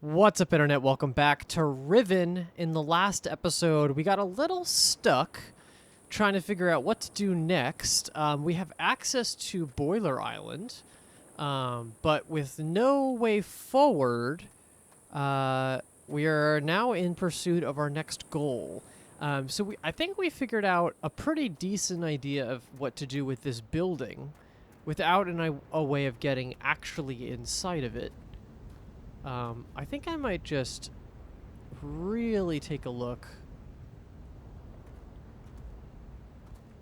What's up, Internet? Welcome back to Riven. In the last episode, we got a little stuck trying to figure out what to do next. We have access to Boiler Island, but with no way forward, we are now in pursuit of our next goal. I think we figured out a pretty decent idea of what to do with this building without a way of getting actually inside of it. I think I might just really take a look.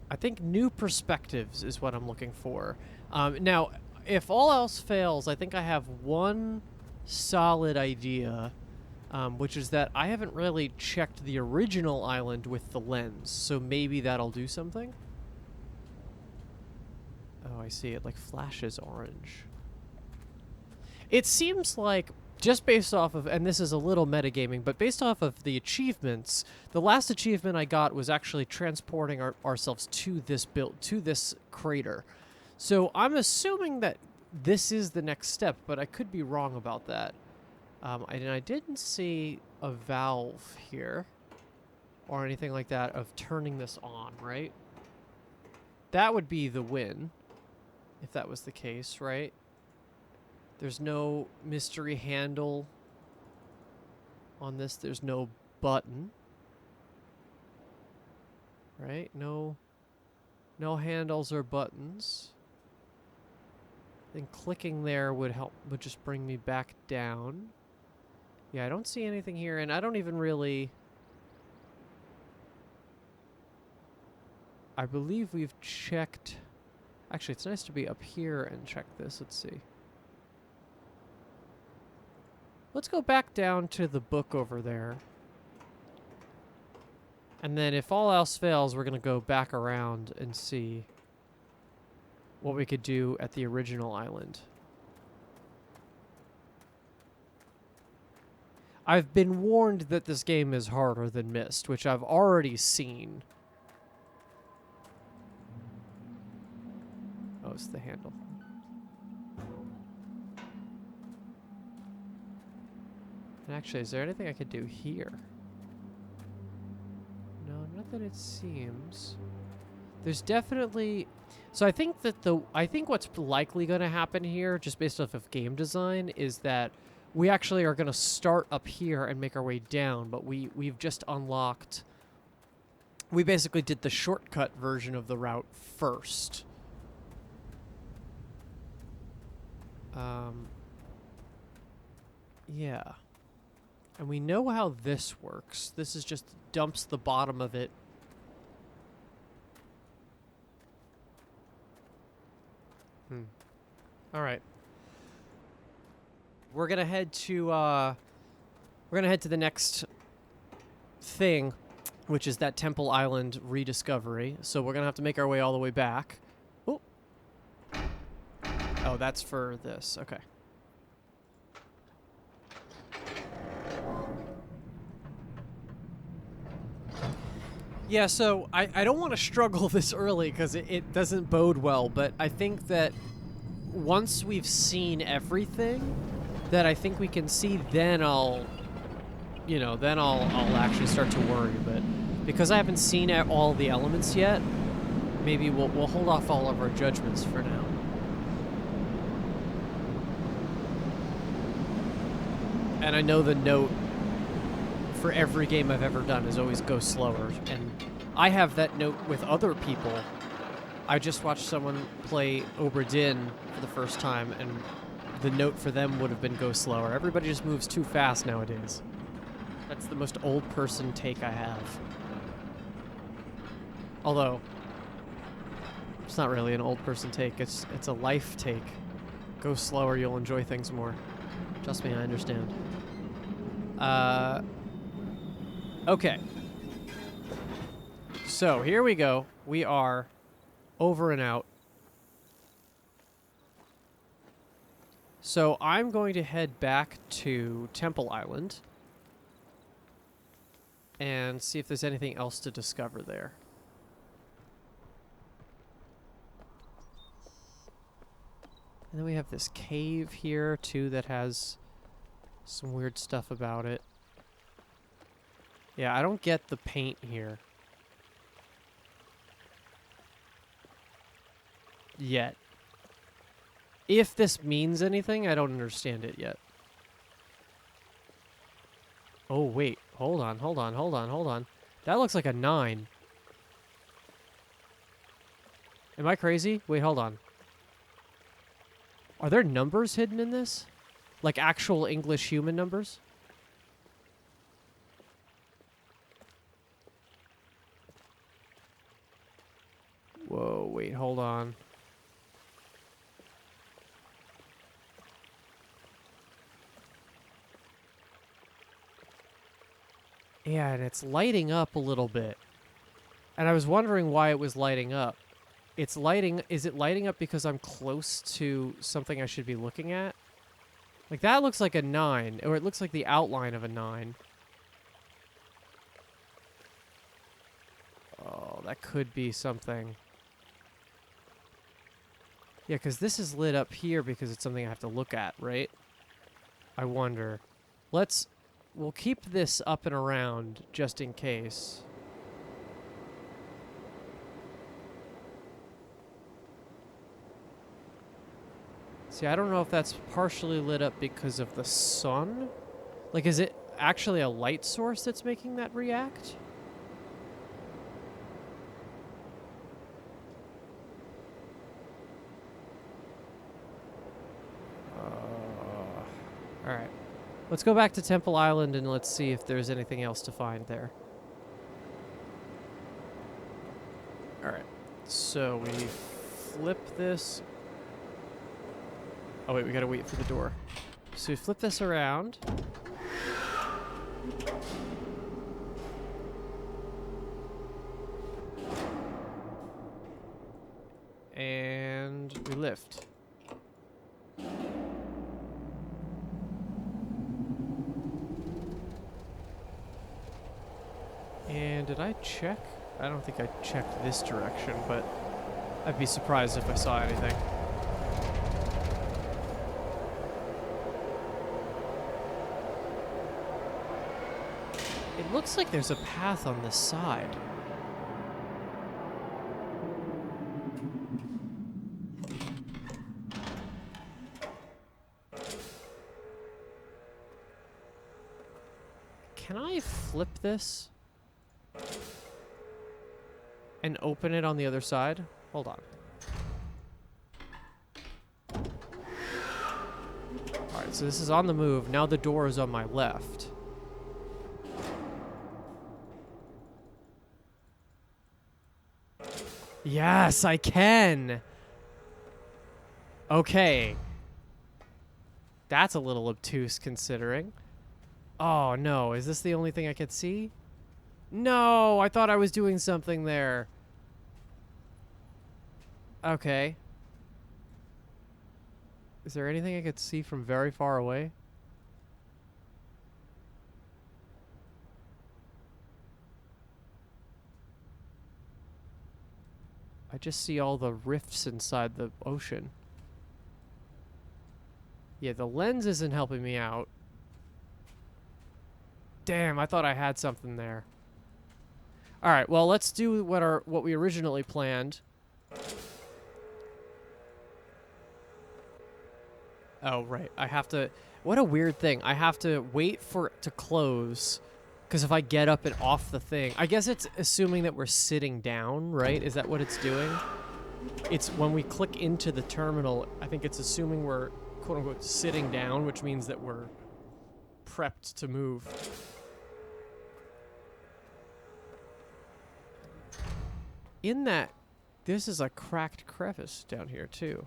I think new perspectives is what I'm looking for. Now, if all else fails, I think I have one solid idea, which is that I haven't really checked the original island with the lens, so maybe that'll do something. Oh, I see. It like flashes orange. It seems like, just based off of, and this is a little metagaming, but based off of the achievements, the last achievement I got was actually transporting ourselves to this crater. So I'm assuming that this is the next step, but I could be wrong about that. And I didn't see a valve here or anything like that of turning this on, right? That would be the win, if that was the case, right? There's no mystery handle on this. There's no button. Right? No handles or buttons. Then clicking there would just bring me back down. Yeah, I don't see anything here, and I don't even really... I believe we've checked... Actually, it's nice to be up here and check this. Let's see. Let's go back down to the book over there. And then if all else fails, we're going to go back around and see what we could do at the original island. I've been warned that this game is harder than Myst, which I've already seen. Oh, it's the handle. And actually, is there anything I could do here? No, not that it seems. There's definitely... So I think that I think what's likely going to happen here, just based off of game design, is that we actually are going to start up here and make our way down, but we've just unlocked... We basically did the shortcut version of the route first. Yeah. And we know how this works. This is just dumps the bottom of it. All right. We're gonna head to the next thing, which is that Temple Island rediscovery. So we're gonna have to make our way all the way back. Oh. Oh, that's for this. Okay. Yeah, so I don't want to struggle this early because it doesn't bode well, but I think that once we've seen everything that I think we can see, then I'll actually start to worry. But because I haven't seen all the elements yet, maybe we'll hold off all of our judgments for now. And I know the note for every game I've ever done is always go slower, and I have that note with other people. I just watched someone play Obra Dinn for the first time, and the note for them would have been go slower. Everybody just moves too fast nowadays. That's the most old person take I have. Although, it's not really an old person take, it's a life take. Go slower, you'll enjoy things more. Trust me, I understand. Okay. So, here we go. We are over and out. So, I'm going to head back to Temple Island and see if there's anything else to discover there. And then we have this cave here, too, that has Some weird stuff about it. Yeah, I don't get the paint here. Yet. If this means anything, I don't understand it yet. Oh, wait. Hold on, hold on, hold on, hold on. That looks like a 9. Am I crazy? Wait, hold on. Are there numbers hidden in this? Like actual English human numbers? Whoa, wait, hold on. Yeah, and it's lighting up a little bit. And I was wondering why it was lighting up. It's lighting... Is it lighting up because I'm close to something I should be looking at? Like, that looks like a 9. Or it looks like the outline of a 9. Oh, that could be something. Yeah, because this is lit up here because it's something I have to look at, right? I wonder. We'll keep this up and around just in case. See, I don't know if that's partially lit up because of the sun. Like, is it actually a light source that's making that react? Alright. Let's go back to Temple Island and let's see if there's anything else to find there. Alright. So we flip this. Oh wait, we gotta wait for the door. So we flip this around. And we lift. And did I check? I don't think I checked this direction, but I'd be surprised if I saw anything. It looks like there's a path on this side. Can I flip this? And open it on the other side? Hold on. Alright, so this is on the move. Now the door is on my left. Yes, I can! Okay. That's a little obtuse considering. Oh no, is this the only thing I could see? No, I thought I was doing something there. Okay. Is there anything I could see from very far away? I just see all the rifts inside the ocean. Yeah, the lens isn't helping me out. Damn, I thought I had something there. All right, well, let's do what we originally planned. Oh, right. I have to... What a weird thing. I have to wait for it to close, because if I get up and off the thing... I guess it's assuming that we're sitting down, right? Is that what it's doing? It's when we click into the terminal, I think it's assuming we're, quote-unquote, sitting down, which means that we're prepped to move. In that, this is a cracked crevice down here, too.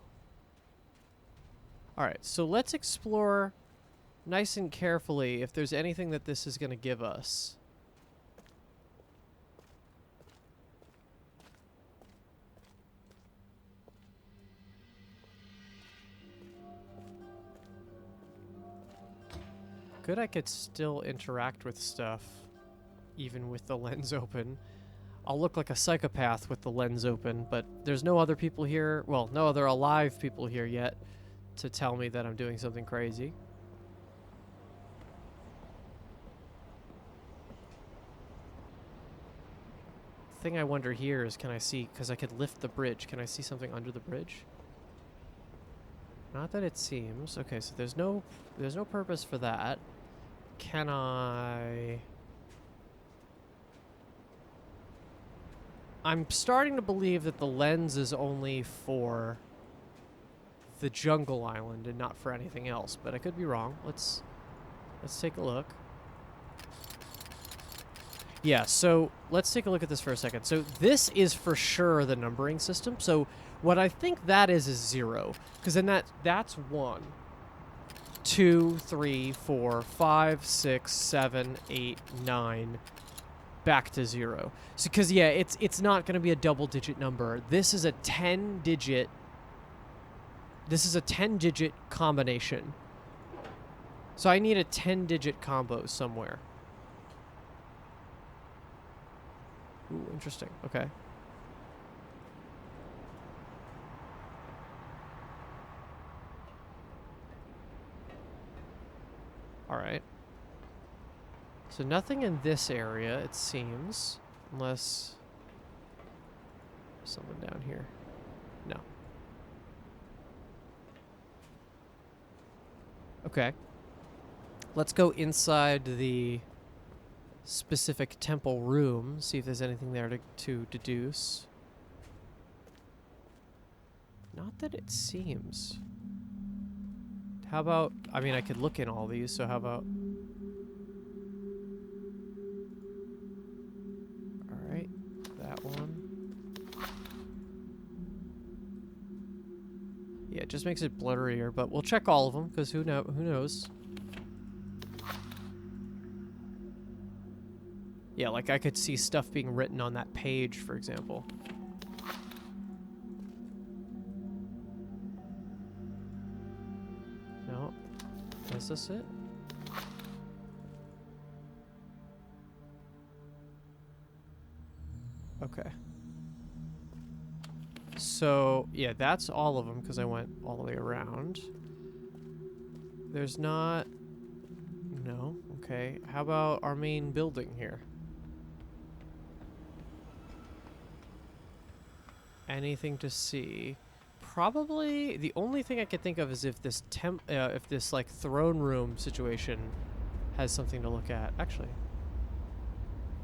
Alright, so let's explore nice and carefully if there's anything that this is going to give us. Good, I could still interact with stuff, even with the lens open. I'll look like a psychopath with the lens open, but there's no other people here, well, no other alive people here yet to tell me that I'm doing something crazy. thing I wonder here is, can I see, because I could lift the bridge, can I see something under the bridge? Not that it seems. Okay, so there's no purpose for that. Can I... I'm starting to believe that the lens is only for the jungle island and not for anything else, but I could be wrong. Let's take a look. Yeah, so let's take a look at this for a second. So this is for sure the numbering system. So what I think that is 0, because then that's 1, 2, 3, 4, 5, 6, 7, 8, 9, back to 0. So because yeah, it's not going to be a double-digit number. This is a 10-digit. This is a 10-digit combination. So I need a 10-digit combo somewhere. Ooh, interesting. Okay. All right. So nothing in this area, it seems, unless someone down here. No. Okay. Let's go inside the specific temple room, see if there's anything there to deduce. Not that it seems. How about, I mean, I could look in all these, so how about... Alright, that one. Yeah, it just makes it blurrier, but we'll check all of them, because who knows? Yeah, like I could see stuff being written on that page, for example. No. Is this it? Okay. So, yeah, that's all of them because I went all the way around. There's not... No. Okay. How about our main building here? Anything to see? Probably the only thing I could think of is if this like throne room situation has something to look at. Actually,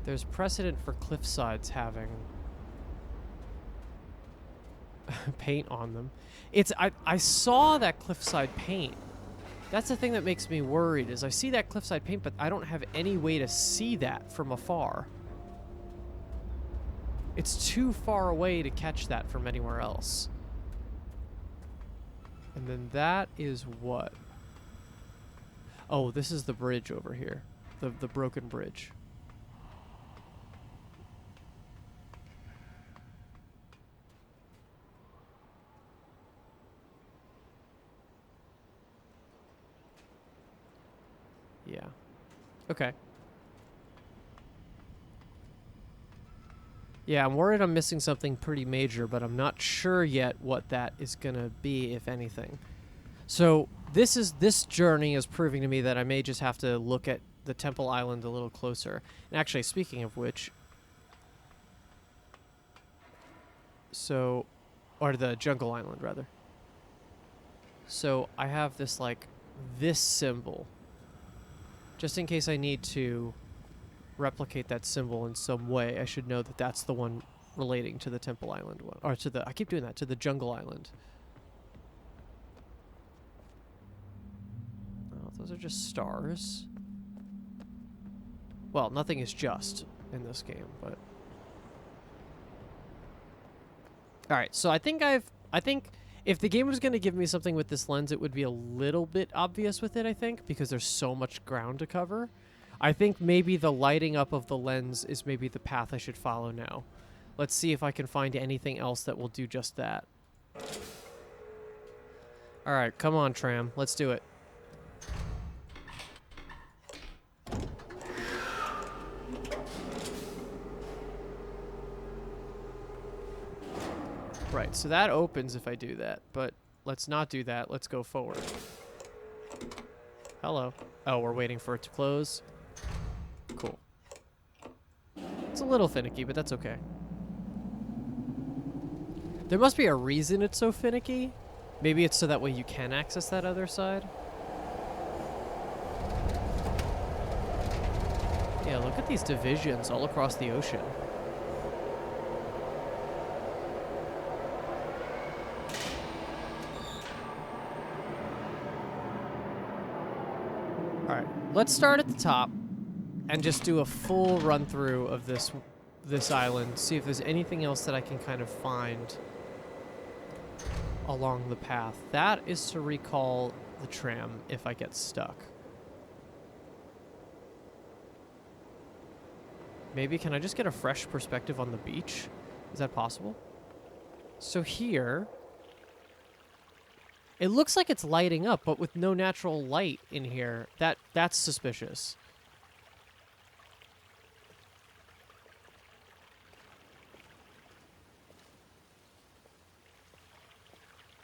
there's precedent for cliffsides having paint on them. I saw that cliffside paint. That's the thing that makes me worried is I see that cliffside paint, but I don't have any way to see that from afar. It's too far away to catch that from anywhere else. And then that is what? Oh, this is the bridge over here. The broken bridge. Yeah. Okay. Yeah, I'm worried I'm missing something pretty major, but I'm not sure yet what that is gonna be, if anything. So this journey is proving to me that I may just have to look at the Temple Island a little closer. And actually, speaking of which, or the Jungle Island rather. So I have this this symbol, just in case I need to replicate that symbol in some way. I should know that that's the one relating to the Temple Island one, or I keep doing that, to the Jungle Island. Oh, those are just stars. Well, nothing is just in this game, but all right. So I think if the game was going to give me something with this lens, it would be a little bit obvious with it, I think, because there's so much ground to cover. I think maybe the lighting up of the lens is maybe the path I should follow now. Let's see if I can find anything else that will do just that. All right, come on, Tram. Let's do it. Right, so that opens if I do that, but let's not do that. Let's go forward. Hello. Oh, we're waiting for it to close. Cool. It's a little finicky, but that's okay. There must be a reason it's so finicky. Maybe it's so that way you can access that other side. Yeah, look at these divisions all across the ocean. Alright, let's start at the top and just do a full run through of this island, see if there's anything else that I can kind of find along the path. That is to recall the tram if I get stuck. Maybe can I just get a fresh perspective on the beach? Is that possible? So here, it looks like it's lighting up, but with no natural light in here. That's suspicious.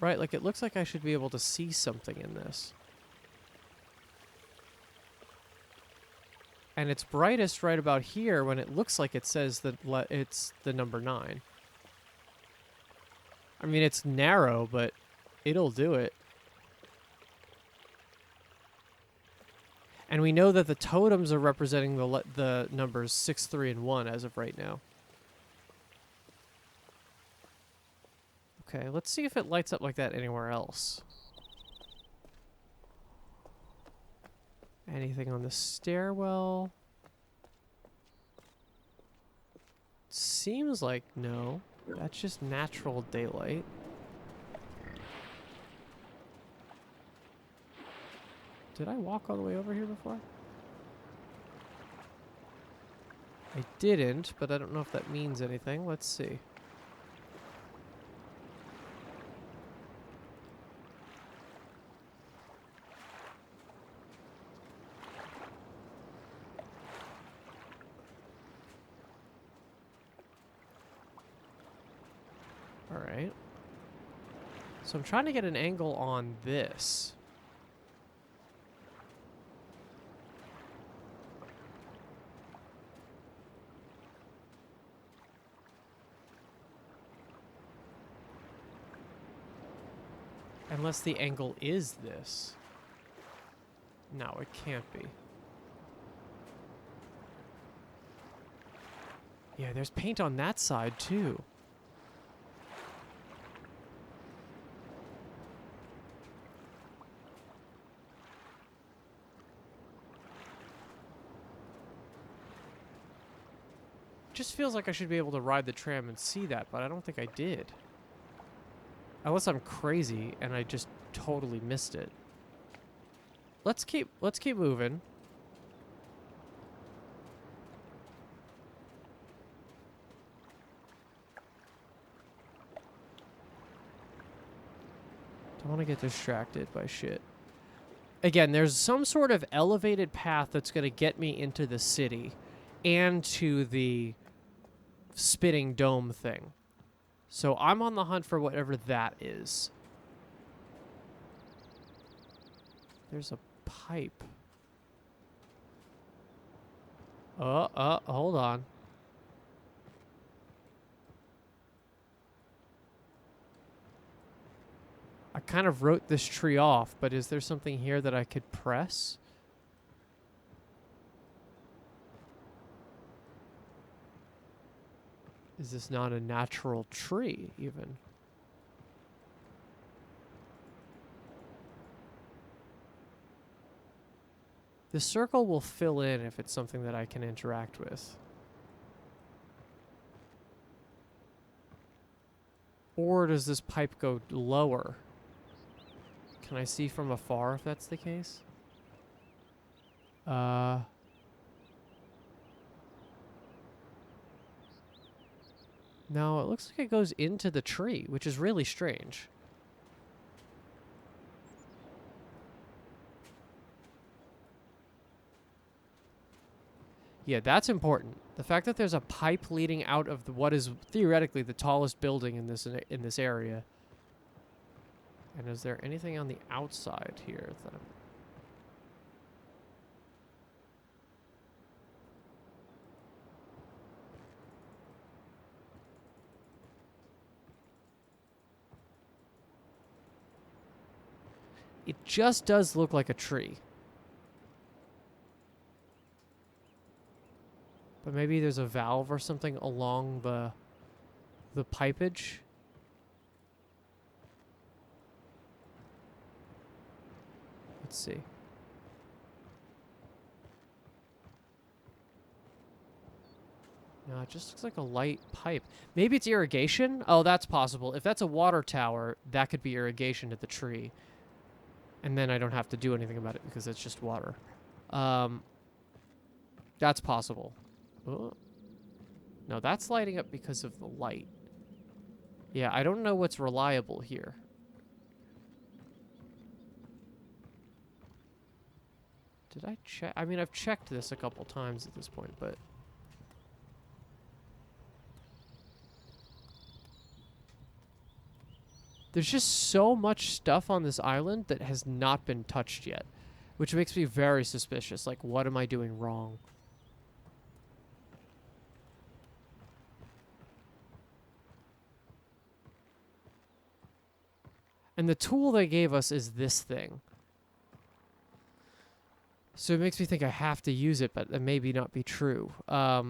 Right, like it looks like I should be able to see something in this. And it's brightest right about here when it looks like it says that it's the number 9. I mean, it's narrow, but it'll do it. And we know that the totems are representing the numbers 6, 3, and 1 as of right now. Okay, let's see if it lights up like that anywhere else. Anything on the stairwell? Seems like no. That's just natural daylight. Did I walk all the way over here before? I didn't, but I don't know if that means anything. Let's see. Alright. So I'm trying to get an angle on this. Unless the angle is this. No, it can't be. Yeah, there's paint on that side too. Just feels like I should be able to ride the tram and see that, but I don't think I did. Unless I'm crazy and I just totally missed it. Let's keep moving. Don't want to get distracted by shit. Again, there's some sort of elevated path that's going to get me into the city and to the spinning dome thing. So I'm on the hunt for whatever that is. There's a pipe. Hold on. I kind of wrote this tree off, but is there something here that I could press? Is this not a natural tree, even? The circle will fill in if it's something that I can interact with. Or does this pipe go lower? Can I see from afar if that's the case? No, it looks like it goes into the tree, which is really strange. Yeah, that's important. The fact that there's a pipe leading out of what is theoretically the tallest building in this area. And is there anything on the outside here that I'm... It just does look like a tree. But maybe there's a valve or something along the pipage. Let's see. No, it just looks like a light pipe. Maybe it's irrigation? Oh, that's possible. If that's a water tower, that could be irrigation to the tree. And then I don't have to do anything about it because it's just water. That's possible. Oh. No, that's lighting up because of the light. Yeah, I don't know what's reliable here. Did I check? I mean, I've checked this a couple times at this point, but... There's just so much stuff on this island that has not been touched yet, which makes me very suspicious. Like, what am I doing wrong? And the tool they gave us is this thing. So it makes me think I have to use it, but that may not be true. I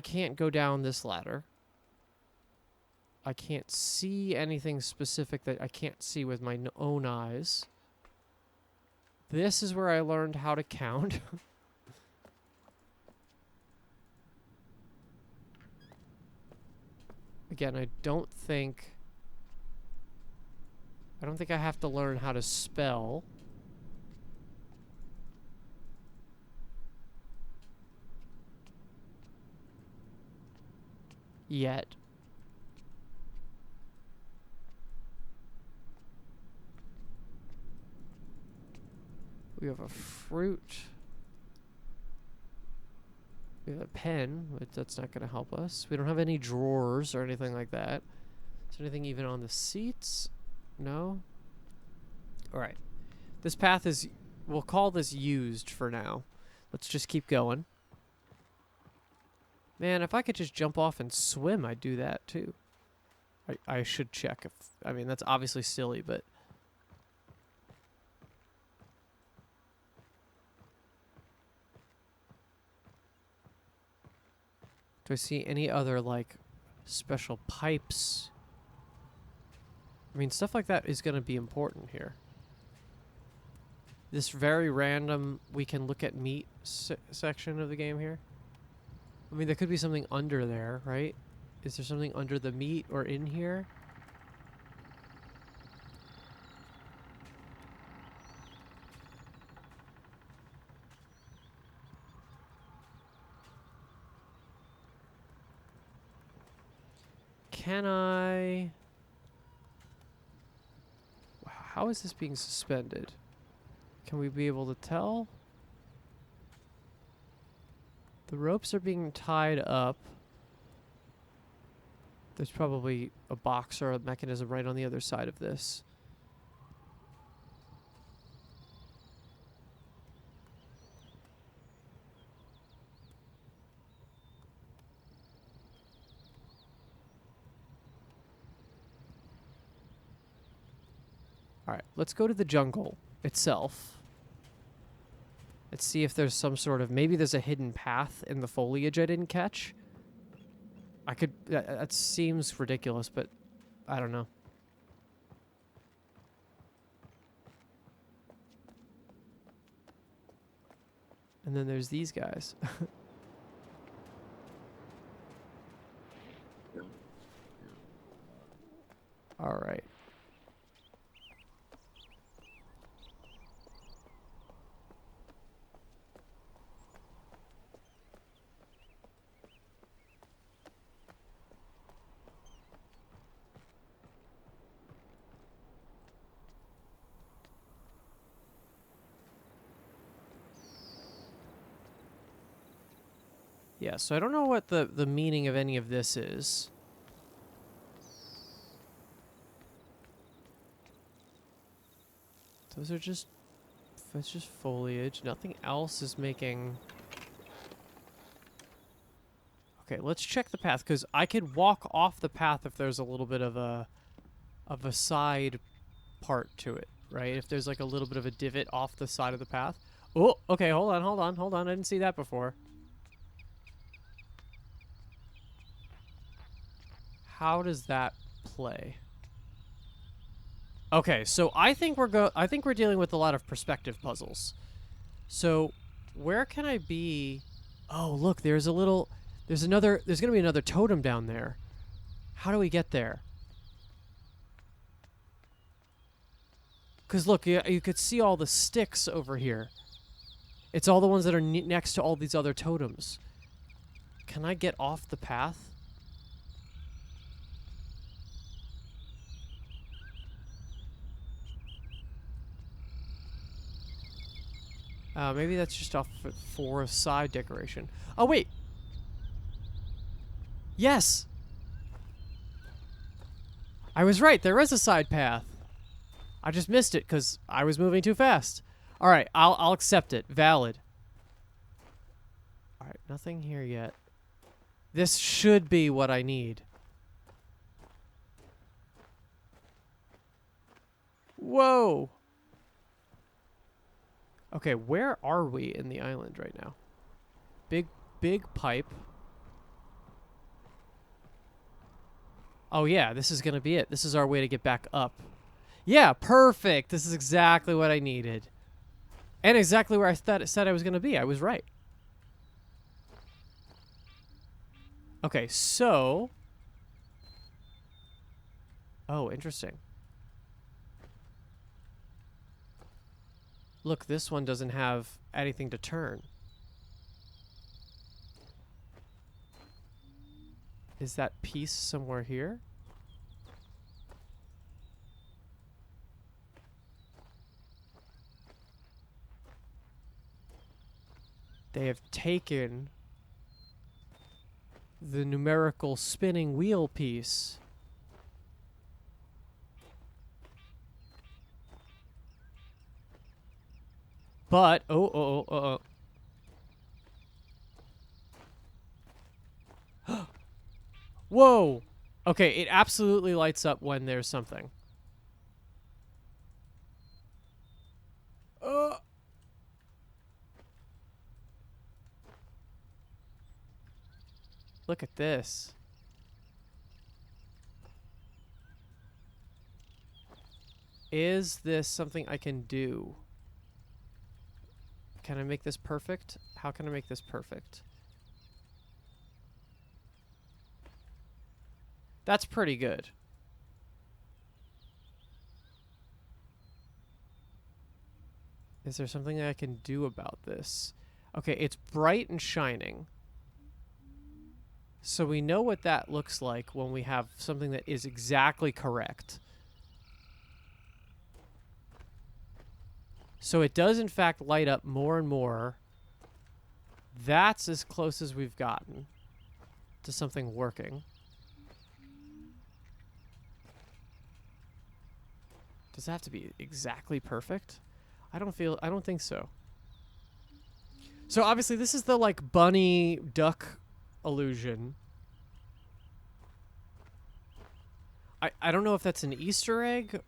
can't go down this ladder. I can't see anything specific that I can't see with my own eyes. This is where I learned how to count. Again, I don't think I have to learn how to spell. Yet. We have a fruit. We have a pen, but that's not going to help us. We don't have any drawers or anything like that. Is there anything even on the seats? No? Alright. This path is... We'll call this used for now. Let's just keep going. Man, if I could just jump off and swim, I'd do that too. I should check if... I mean, that's obviously silly, but... Do I see any other, like, special pipes? I mean, stuff like that is going to be important here. This very random, we can look at meat section of the game here. I mean, there could be something under there, right? Is there something under the meat or in here? Can I... Wow, how is this being suspended? Can we be able to tell? The ropes are being tied up. There's probably a box or a mechanism right on the other side of this. Alright, let's go to the jungle itself. Let's see if there's some sort of... Maybe there's a hidden path in the foliage I didn't catch. I could... That seems ridiculous, but I don't know. And then there's these guys. Alright. Yeah, so I don't know what the meaning of any of this is. Those are just... That's just foliage. Nothing else is making... Okay, let's check the path, because I could walk off the path if there's a little bit of a side part to it, right? If there's like a little bit of a divot off the side of the path. Oh, okay, hold on, hold on, hold on. I didn't see that before. How does that play? Okay, so I think we're dealing with a lot of perspective puzzles. So, where can I be? Oh, look, there's going to be another totem down there. How do we get there? Cuz look, you could see all the sticks over here. It's all the ones that are next to all these other totems. Can I get off the path? Maybe that's just off for a side decoration. Oh, wait. Yes! I was right. There is a side path. I just missed it because I was moving too fast. All right, I'll accept it. Valid. All right, nothing here yet. This should be what I need. Whoa! Okay, where are we in the island right now? Big pipe. Oh yeah, this is gonna be it. This is our way to get back up. Yeah, perfect. This is exactly what I needed. And exactly where I said I was gonna be. I was right. Okay, so... Oh, interesting. Look, this one doesn't have anything to turn. Is that piece somewhere here? They have taken the numerical spinning wheel piece. But, Whoa! Okay, it absolutely lights up when there's something. Look at this. Is this something I can do? Can I make this perfect? How can I make this perfect? That's pretty good. Is there something I can do about this? Okay, it's bright and shining. So we know what that looks like when we have something that is exactly correct. So it does in fact light up more and more. That's as close as we've gotten to something working. Does it have to be exactly perfect? I don't think so. So obviously this is the like bunny duck illusion. I don't know if that's an Easter egg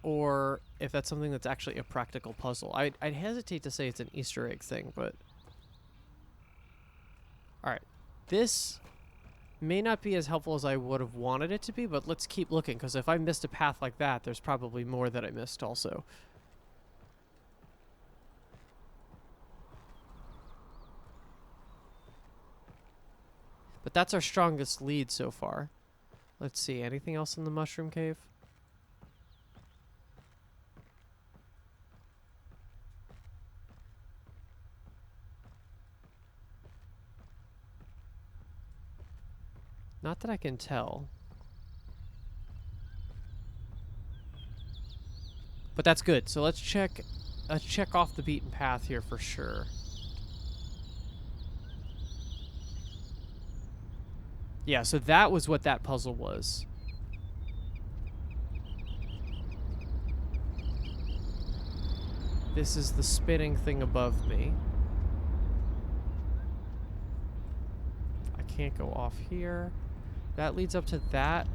or if that's something that's actually a practical puzzle. I'd hesitate to say it's an Easter egg thing, but... Alright. This may not be as helpful as I would have wanted it to be, but let's keep looking, because if I missed a path like that, there's probably more that I missed also. But that's our strongest lead so far. Let's see, anything else in the mushroom cave? Not that I can tell. But that's good. So let's check off the beaten path here for sure. Yeah, so that was what that puzzle was. This is the spinning thing above me. I can't go off here. That leads up to that.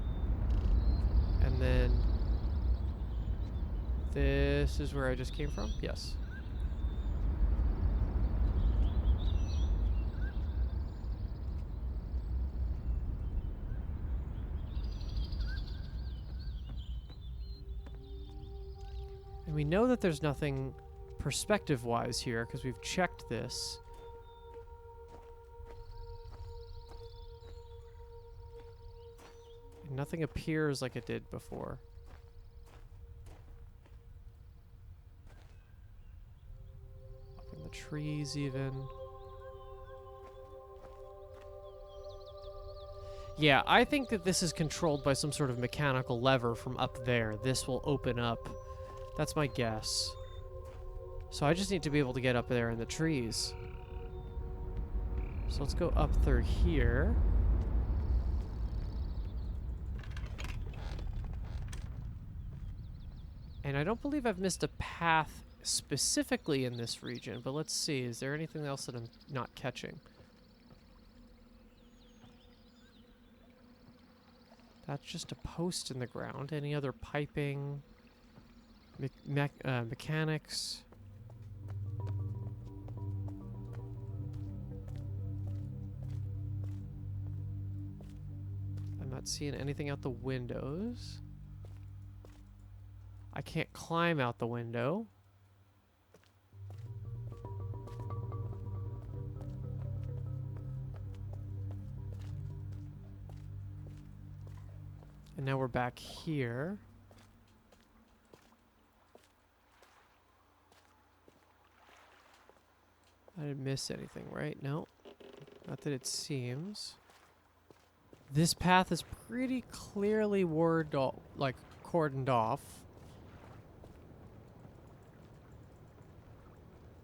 And then This is where I just came from? Yes. And we know that there's nothing perspective-wise here because we've checked this. And nothing appears like it did before. Up in the trees even. Yeah, I think that this is controlled by some sort of mechanical lever from up there. This will open up. That's my guess. So I just need to be able to get up there in the trees. So let's go up through here. And I don't believe I've missed a path specifically in this region, but let's see. Is there anything else that I'm not catching? That's just a post in the ground. Any other piping? Mechanics? I'm not seeing anything out the windows. I can't climb out the window. And now we're back here. I didn't miss anything, right? No. Not that it seems. This path is pretty clearly cordoned off.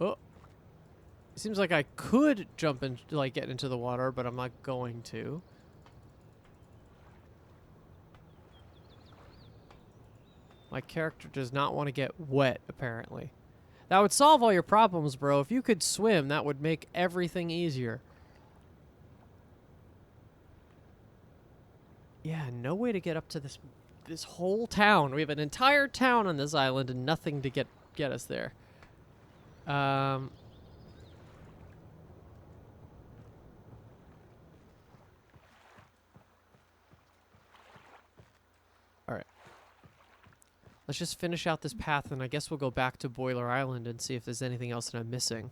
Oh. It seems like I could jump and get into the water, but I'm not going to. My character does not want to get wet, apparently. That would solve all your problems, bro. If you could swim, that would make everything easier. Yeah, no way to get up to this whole town. We have an entire town on this island and nothing to get us there. All right. Let's just finish out this path, and I guess we'll go back to Boiler Island and see if there's anything else that I'm missing.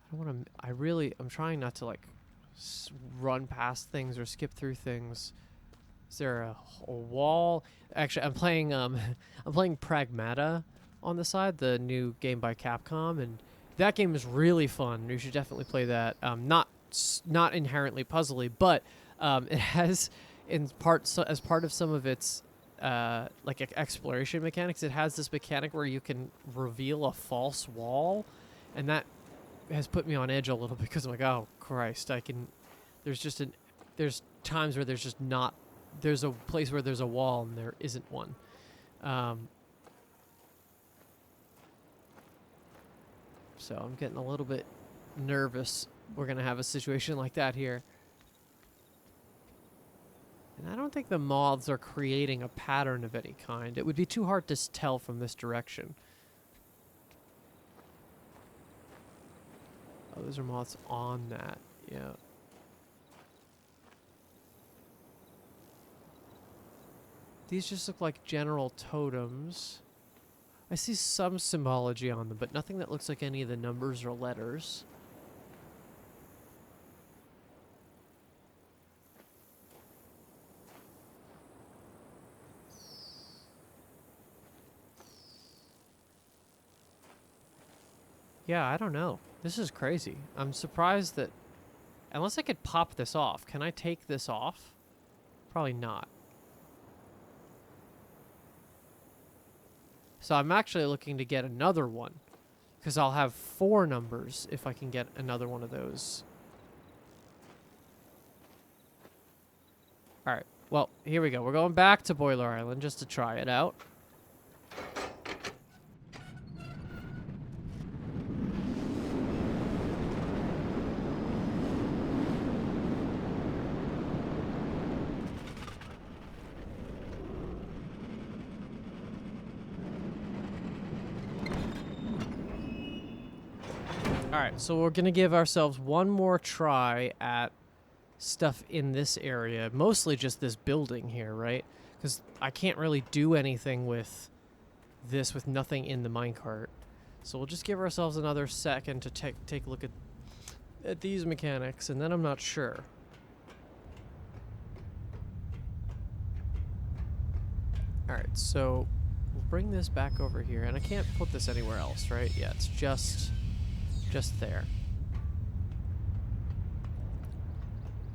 I don't want to... I'm trying not to, run past things or skip through things. Is there a wall? Actually, I'm playing Pragmata on the side, the new game by Capcom, and that game is really fun. You should definitely play that. Not inherently puzzly, but it has as part of some of its exploration mechanics, it has this mechanic where you can reveal a false wall, and that has put me on edge a little because I'm like, oh Christ, there's times where there's just not. There's a place where there's a wall and there isn't one. So I'm getting a little bit nervous. We're going to have a situation like that here. And I don't think the moths are creating a pattern of any kind. It would be too hard to tell from this direction. Oh, those are moths on that. Yeah. These just look like general totems. I see some symbology on them, but nothing that looks like any of the numbers or letters. Yeah, I don't know. This is crazy. I'm surprised that... Unless I could pop this off. Can I take this off? Probably not. So I'm actually looking to get another one, because I'll have 4 numbers if I can get another one of those. Alright, well, here we go. We're going back to Boiler Island just to try it out. Alright, so we're gonna give ourselves one more try at stuff in this area. Mostly just this building here, right? Because I can't really do anything with this with nothing in the minecart. So we'll just give ourselves another second to take a look at these mechanics, and then I'm not sure. Alright, so we'll bring this back over here, and I can't put this anywhere else, right? Yeah, it's just there.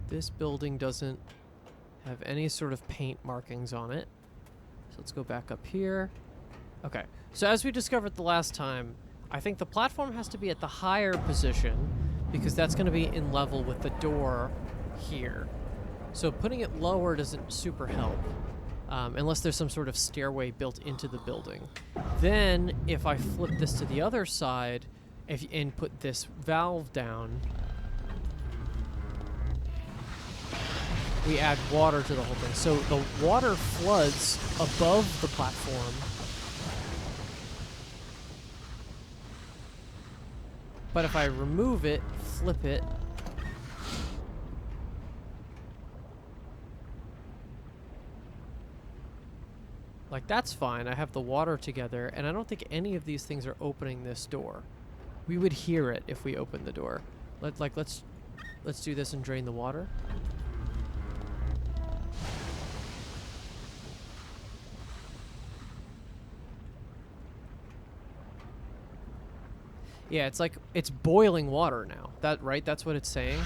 This building doesn't have any sort of paint markings on it. So let's go back up here. Okay, so as we discovered the last time, I think the platform has to be at the higher position because that's going to be in level with the door here. So putting it lower doesn't super help, unless there's some sort of stairway built into the building. Then, if I flip this to the other side and put this valve down, we add water to the whole thing. So the water floods above the platform. But if I remove it, flip it, like that's fine. I have the water together, and I don't think any of these things are opening this door. We would hear it if we opened the door. Let's do this and drain the water. Yeah, it's like, it's boiling water now. Right? That's what it's saying.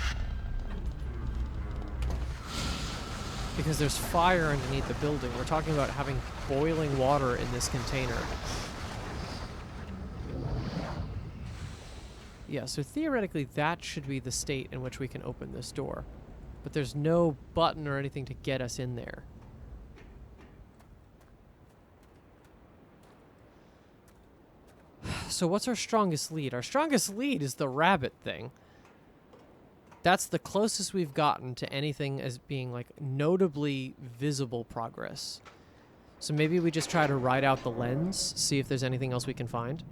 Because there's fire underneath the building. We're talking about having boiling water in this container. Yeah, so theoretically that should be the state in which we can open this door. But there's no button or anything to get us in there. So what's our strongest lead? Our strongest lead is the rabbit thing. That's the closest we've gotten to anything as being like notably visible progress. So maybe we just try to ride out the lens, see if there's anything else we can find.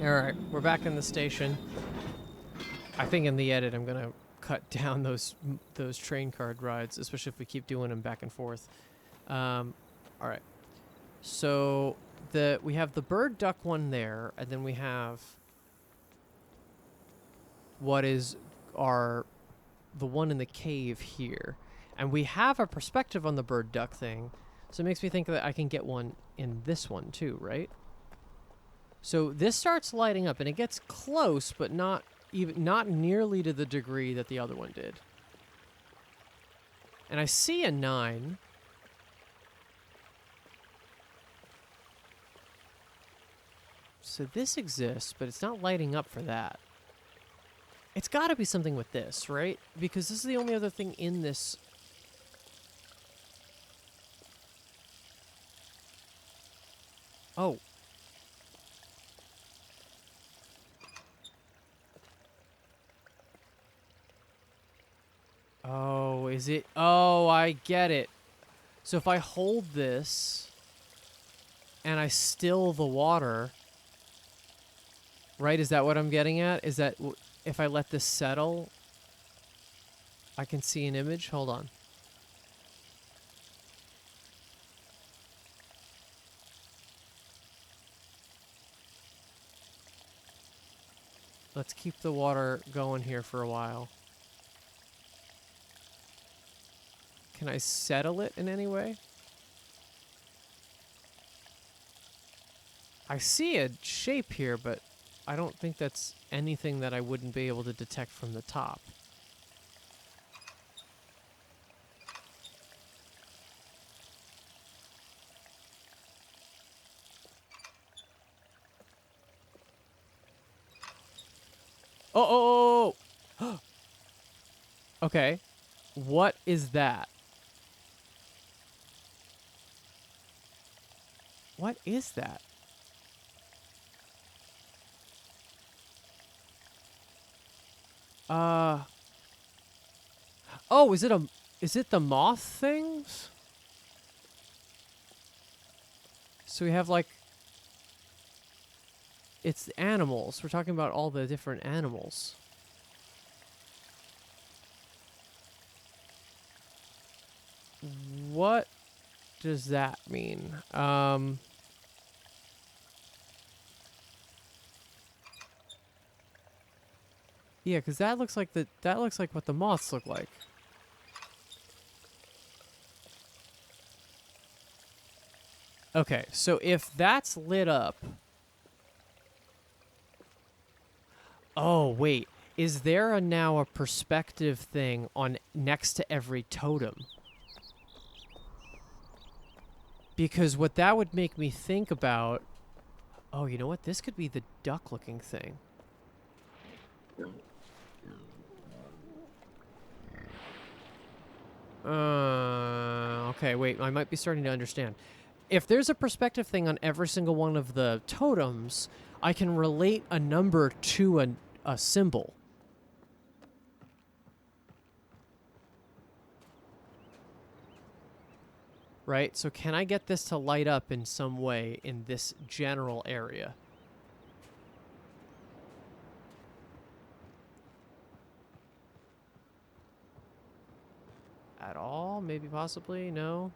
Alright, we're back in the station. I think in the edit I'm gonna cut down those train card rides, especially if we keep doing them back and forth. Alright. So we have the bird duck one there, and then we have what is the one in the cave here. And we have a perspective on the bird duck thing, so it makes me think that I can get one in this one too, right? So this starts lighting up, and it gets close, but not nearly to the degree that the other one did. And I see a 9. So this exists, but it's not lighting up for that. It's got to be something with this, right? Because this is the only other thing in this. Oh. Oh, is it? Oh, I get it. So if I hold this and I still the water, right? Is that what I'm getting at? Is that if I let this settle, I can see an image? Hold on. Let's keep the water going here for a while. Can I settle it in any way? I see a shape here, but I don't think that's anything that I wouldn't be able to detect from the top. Oh! Okay. What is that? What is that? Uh. Oh, is it the moth things? So we have like, it's animals. We're talking about all the different animals. What does that mean? Yeah, because that looks like what the moths look like. Okay, so if that's lit up... Oh, wait. Is there now a perspective thing on next to every totem? Because what that would make me think about... Oh, you know what? This could be the duck-looking thing. Okay, wait. I might be starting to understand. If there's a perspective thing on every single one of the totems, I can relate a number to a symbol. Right? So can I get this to light up in some way in this general area? At all? Maybe, possibly? No?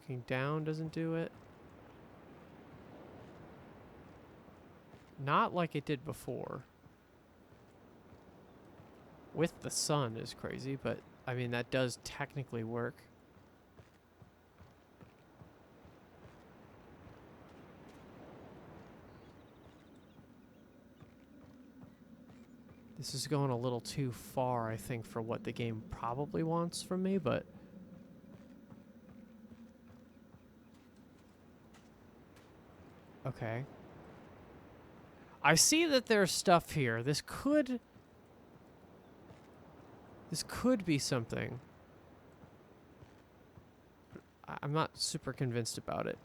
Looking down doesn't do it. Not like it did before. With the sun is crazy, but I mean, that does technically work. This is going a little too far, I think, for what the game probably wants from me, but... Okay. I see that there's stuff here. This could be something. I'm not super convinced about it.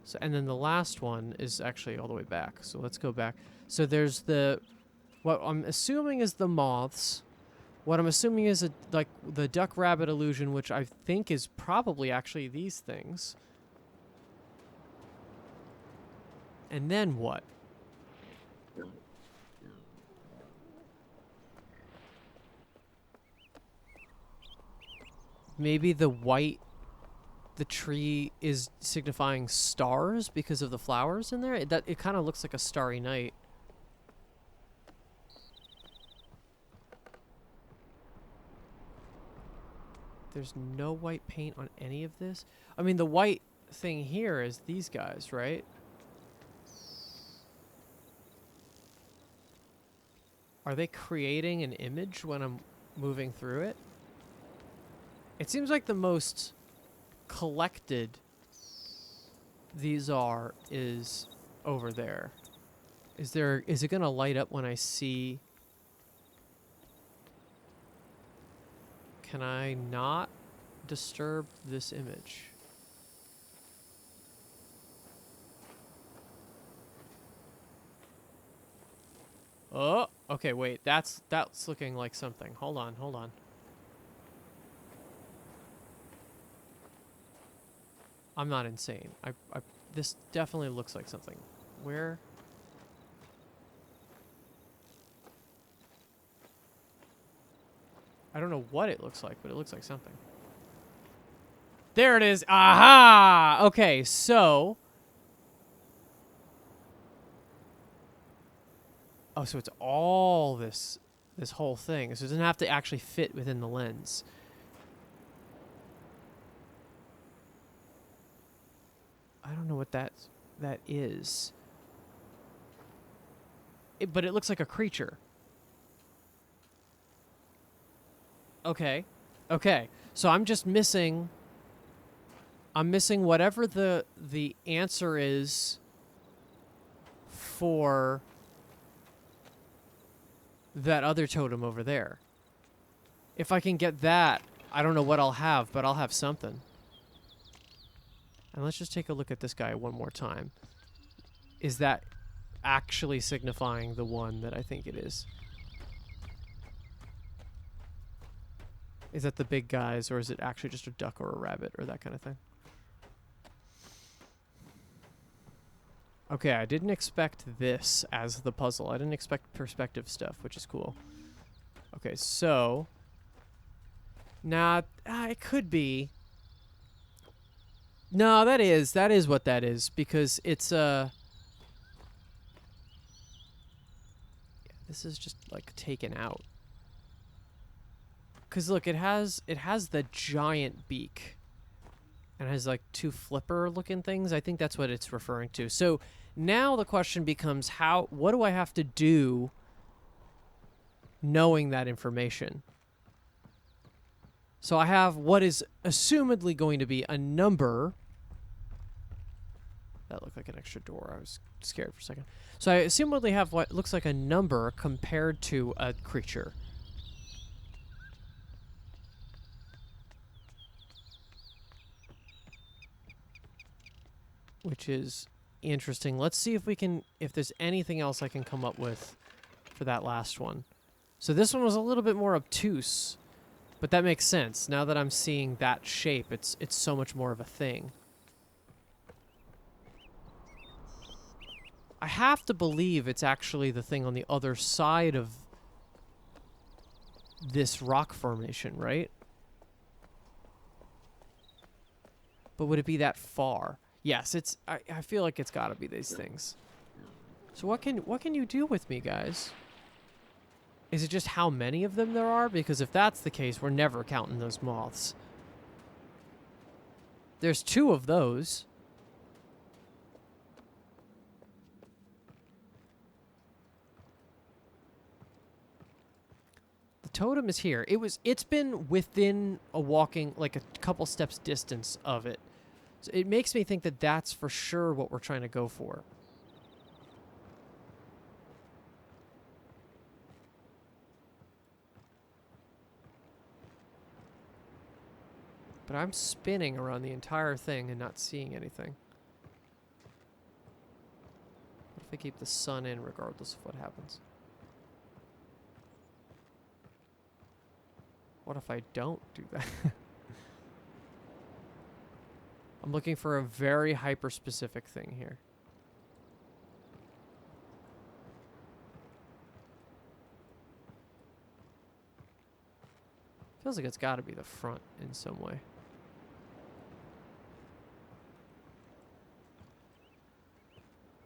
So, and then the last one is actually all the way back. So let's go back. So there's what I'm assuming is the moths. What I'm assuming is like the duck rabbit illusion, which I think is probably actually these things. And then what? Maybe the tree is signifying stars because of the flowers in there? It kind of looks like a starry night. There's no white paint on any of this? I mean, the white thing here is these guys, right? Are they creating an image when I'm moving through it? It seems like the most collected these are is over there. Is it gonna light up when I see? Can I not disturb this image? Oh, okay, wait. That's looking like something. Hold on, hold on. I'm not insane. This definitely looks like something. Where? I don't know what it looks like, but it looks like something. There it is. Aha! Okay, so... Oh, so it's all this whole thing. So it doesn't have to actually fit within the lens. I don't know what that is. But it looks like a creature. Okay. Okay. So I'm just missing... I'm missing whatever the answer is for that other totem over there. If I can get that I don't know what I'll have, but I'll have something. And let's just take a look at this guy one more time. Is that actually signifying the one that I think it is? Is that the big guys, or is it actually just a duck or a rabbit or that kind of thing? Okay, I didn't expect this as the puzzle. I didn't expect perspective stuff, which is cool. Okay, so... Nah, it could be. No, that is what that is, because it's, yeah, this is just, like, taken out. Because, look, it has the giant beak. And it has, like, two flipper-looking things. I think that's what it's referring to. So, now the question becomes, what do I have to do knowing that information? So I have what is assumedly going to be a number. That looked like an extra door. I was scared for a second. So I assumedly have what looks like a number compared to a creature. Which is interesting. Let's see if there's anything else I can come up with for that last one. So this one was a little bit more obtuse. But that makes sense. Now that I'm seeing that shape, it's so much more of a thing. I have to believe it's actually the thing on the other side of this rock formation, right? But would it be that far? Yes, I feel like it's got to be these things. So what can you do with me, guys? Is it just how many of them there are? Because if that's the case, we're never counting those moths. There's 2 of those. The totem is here. It's been within a walking, like a couple steps distance of it. So it makes me think that that's for sure what we're trying to go for. But I'm spinning around the entire thing and not seeing anything. What if I keep the sun in regardless of what happens? What if I don't do that? I'm looking for a very hyper-specific thing here. Feels like it's got to be the front in some way.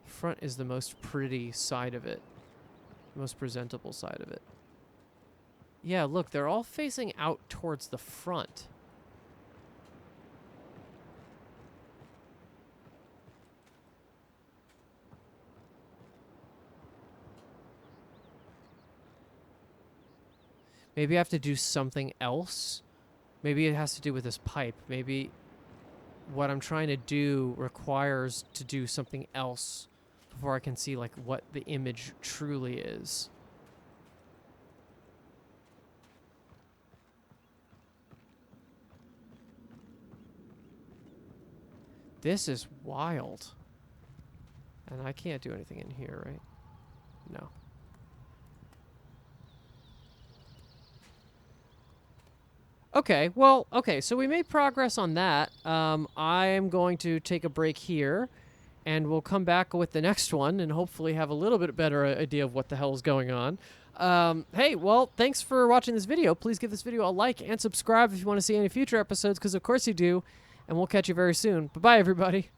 Front is the most pretty side of it. The most presentable side of it. Yeah, look, they're all facing out towards the front. Maybe I have to do something else. Maybe it has to do with this pipe. Maybe what I'm trying to do requires to do something else before I can see, like, what the image truly is. This is wild. And I can't do anything in here, right? No. Okay, well, okay, so we made progress on that. I am going to take a break here, and we'll come back with the next one and hopefully have a little bit better idea of what the hell is going on. Hey, well, thanks for watching this video. Please give this video a like and subscribe if you want to see any future episodes, because of course you do, and we'll catch you very soon. Bye-bye, everybody.